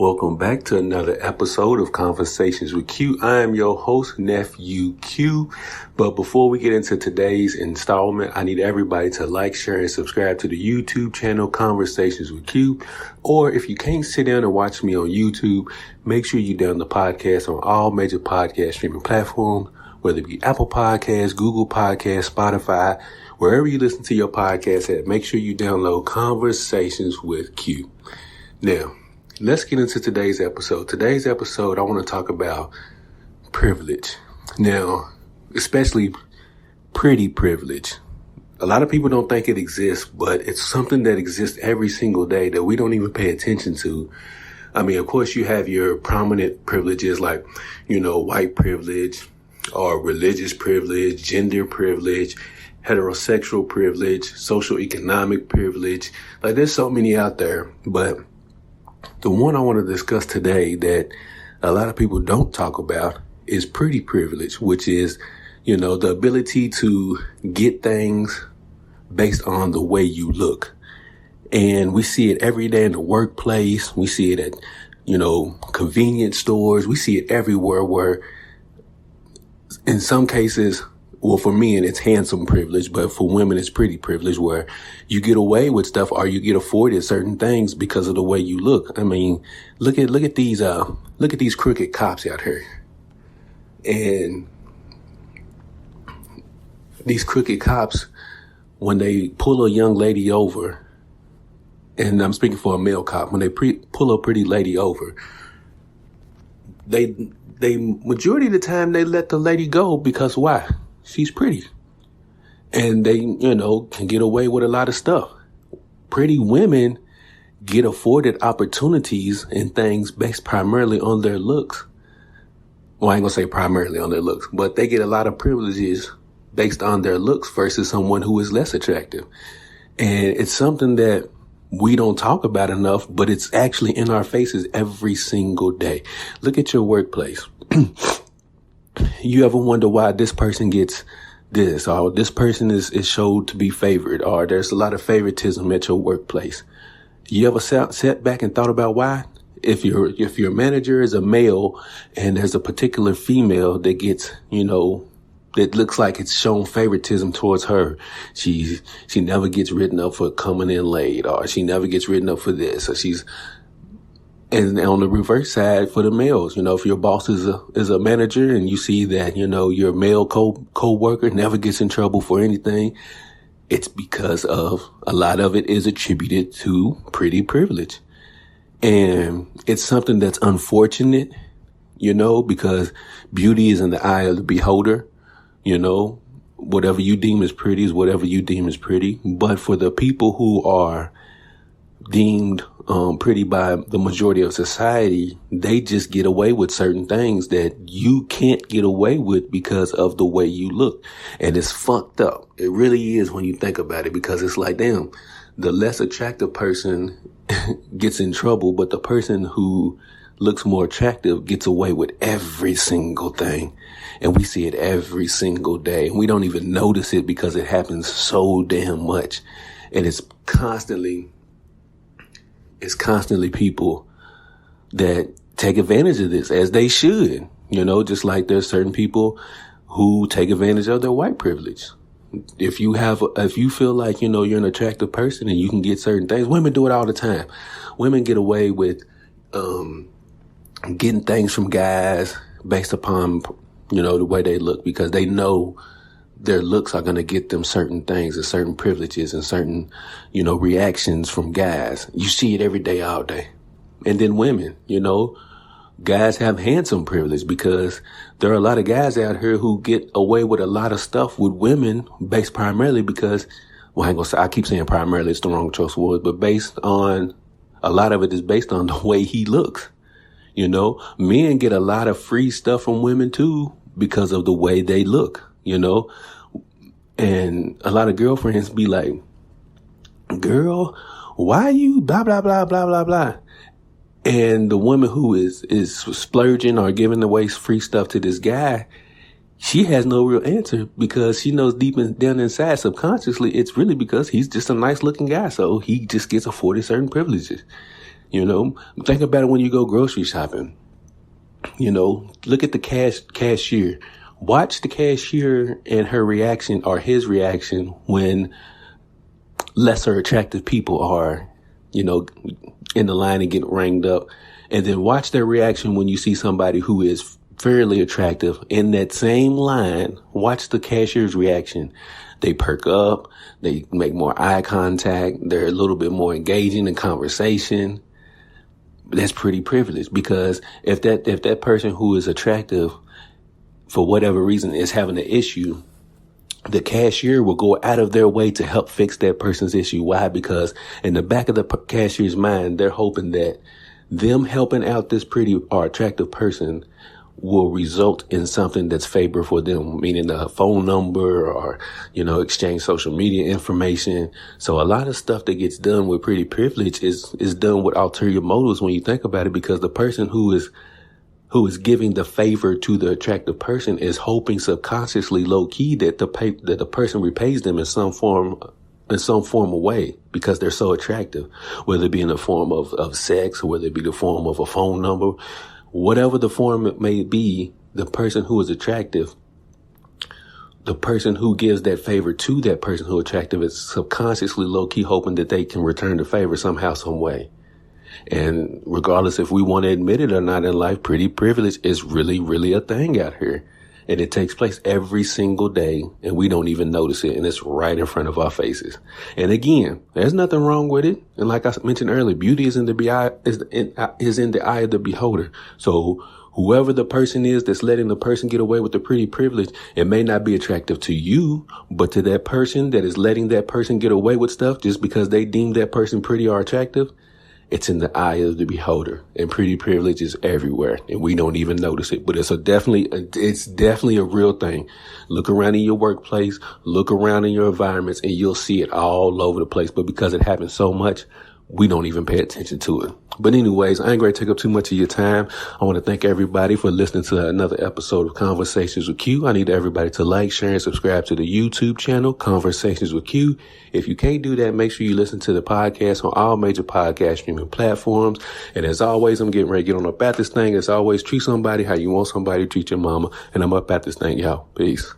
Welcome back to another episode of Conversations with Q. I am your host, Nephew Q. But before we get into today's installment, I need everybody to like, share, and subscribe to the YouTube channel, Conversations with Q. Or if you can't sit down and watch me on YouTube, make sure you download the podcast on all major podcast streaming platforms, whether it be Apple Podcasts, Google Podcasts, Spotify, wherever you listen to your podcast at. Make sure you download Conversations with Q. Now, let's get into today's episode. Today's episode, I want to talk about privilege. Now, especially pretty privilege. A lot of people don't think it exists, but it's something that exists every single day that we don't even pay attention to. I mean, of course, you have your prominent privileges like, white privilege or religious privilege, gender privilege, heterosexual privilege, social economic privilege. Like, there's so many out there, but the one I want to discuss today that a lot of people don't talk about is pretty privilege, which is, the ability to get things based on the way you look. And we see it every day in the workplace. We see it at, convenience stores. We see it everywhere where in some cases, well, for men, it's handsome privilege, but for women, it's pretty privilege where you get away with stuff or you get afforded certain things because of the way you look. I mean, look at these crooked cops out here. And these crooked cops, when they pull a young lady over, and I'm speaking for a male cop, when they pull a pretty lady over, they majority of the time they let the lady go because why? She's pretty. And they, can get away with a lot of stuff. Pretty women get afforded opportunities and things based primarily on their looks. Well, I ain't gonna say primarily on their looks, but they get a lot of privileges based on their looks versus someone who is less attractive. And it's something that we don't talk about enough, but it's actually in our faces every single day. Look at your workplace. You ever wonder why this person gets this, or this person is showed to be favored, or there's a lot of favoritism at your workplace? You ever sat back and thought about why? If your manager is a male and there's a particular female that gets, that looks like it's shown favoritism towards her, she never gets written up for coming in late, or she never gets written up for this, or and on the reverse side for the males, if your boss is a manager and you see that, your male co-worker never gets in trouble for anything, it's because of a lot of it is attributed to pretty privilege. And it's something that's unfortunate, because beauty is in the eye of the beholder. Whatever you deem as pretty is whatever you deem as pretty. But for the people who are deemed pretty by the majority of society, they just get away with certain things that you can't get away with because of the way you look. And it's fucked up. It really is when you think about it, because it's like, damn, the less attractive person gets in trouble, but the person who looks more attractive gets away with every single thing. And we see it every single day. And we don't even notice it because it happens so damn much. And it's constantly people that take advantage of this, as they should, just like there's certain people who take advantage of their white privilege. If you feel like, you're an attractive person and you can get certain things, women do it all the time. Women get away with, getting things from guys based upon, the way they look, because they know their looks are going to get them certain things and certain privileges and certain, reactions from guys. You see it every day, all day. And then women, guys have handsome privilege, because there are a lot of guys out here who get away with a lot of stuff with women based primarily because, well, I keep saying primarily, it's the wrong choice of words, but a lot of it is based on the way he looks. Men get a lot of free stuff from women too because of the way they look, and a lot of girlfriends be like, girl, why you blah, blah, blah, blah, blah, blah. And the woman who is splurging or giving away free stuff to this guy, she has no real answer, because she knows deep down inside, subconsciously, it's really because he's just a nice looking guy. So he just gets afforded certain privileges. You know, think about it when you go grocery shopping. You know, look at the cashier. Watch the cashier and her reaction or his reaction when lesser attractive people are, you know, in the line and get ranged up. And then watch their reaction when you see somebody who is fairly attractive in that same line. Watch the cashier's reaction. They perk up. They make more eye contact. They're a little bit more engaging in conversation. That's pretty privileged, because if that person who is attractive for whatever reason is having an issue, the cashier will go out of their way to help fix that person's issue. Why? Because in the back of the cashier's mind, they're hoping that them helping out this pretty or attractive person will result in something that's favorable for them, meaning a phone number or, you know, exchange social media information. So a lot of stuff that gets done with pretty privilege is done with ulterior motives when you think about it, because the person who is giving the favor to the attractive person is hoping subconsciously, low key, that the person repays them in some form of way, because they're so attractive, whether it be in the form of sex, or whether it be the form of a phone number. Whatever the form it may be, the person who is attractive, the person who gives that favor to that person who is attractive is subconsciously low-key hoping that they can return the favor somehow, some way. And regardless if we want to admit it or not in life, pretty privilege is really, really a thing out here. And it takes place every single day, and we don't even notice it, and it's right in front of our faces. And again, there's nothing wrong with it. And like I mentioned earlier, beauty is in the eye of the beholder. So whoever the person is that's letting the person get away with the pretty privilege, it may not be attractive to you, but to that person that is letting that person get away with stuff just because they deem that person pretty or attractive, it's in the eye of the beholder, and pretty privilege is everywhere, and we don't even notice it. But it's definitely a real thing. Look around in your workplace, look around in your environments, and you'll see it all over the place. But because it happens so much, we don't even pay attention to it. But anyways, I ain't going to take up too much of your time. I want to thank everybody for listening to another episode of Conversations with Q. I need everybody to like, share, and subscribe to the YouTube channel, Conversations with Q. If you can't do that, make sure you listen to the podcast on all major podcast streaming platforms. And as always, I'm getting ready to get on up at this thing. As always, treat somebody how you want somebody to treat your mama. And I'm up at this thing, y'all. Peace.